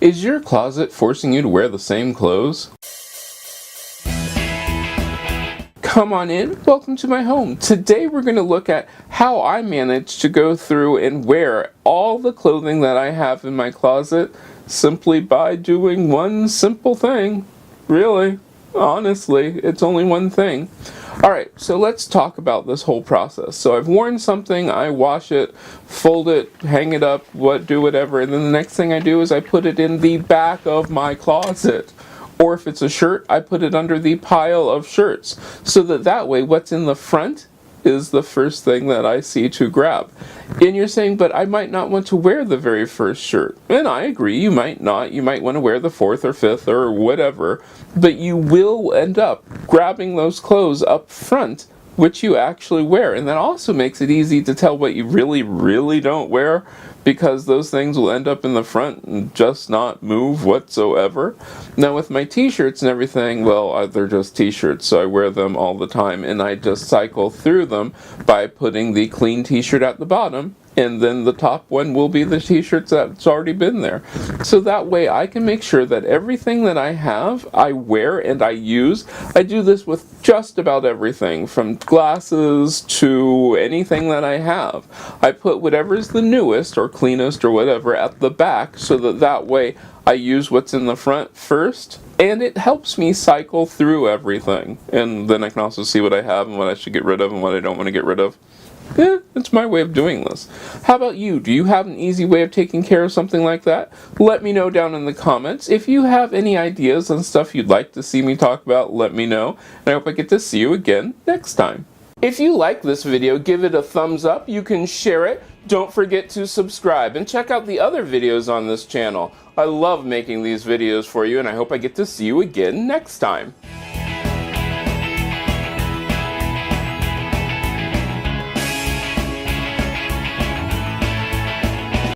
Is your closet forcing you to wear the same clothes? Come on in, welcome to my home. Today we're going to look at how I manage to go through and wear all the clothing that I have in my closet simply by doing one simple thing. Really, honestly, it's only one thing. Alright, so let's talk about this whole process. So I've worn something, I wash it, fold it, hang it up, do whatever, and then the next thing I do is I put it in the back of my closet. Or if it's a shirt, I put it under the pile of shirts. So that way what's in the front is the first thing that I see to grab. And you're saying, but I might not want to wear the very first shirt. And I agree, you might not. You might want to wear the fourth or fifth or whatever. But you will end up grabbing those clothes up front, which you actually wear. And that also makes it easy to tell what you really don't wear, because those things will end up in the front and just not move whatsoever. Now with my t-shirts and everything, well, they're just t-shirts, so I wear them all the time, and I just cycle through them by putting the clean t-shirt at the bottom, and then the top one will be the t-shirts that's already been there. So that way I can make sure that everything that I have, I wear and I use. I do this with just about everything, from glasses to anything that I have. I put whatever's the newest or cleanest or whatever at the back, so that way I use what's in the front first, and it helps me cycle through everything. And then I can also see what I have and what I should get rid of and what I don't want to get rid of. Yeah, it's my way of doing this. How about you? Do you have an easy way of taking care of something like that? Let me know down in the comments. If you have any ideas on stuff you'd like to see me talk about, let me know. And I hope I get to see you again next time. If you like this video, give it a thumbs up. You can share it. Don't forget to subscribe and check out the other videos on this channel. I love making these videos for you, and I hope I get to see you again next time.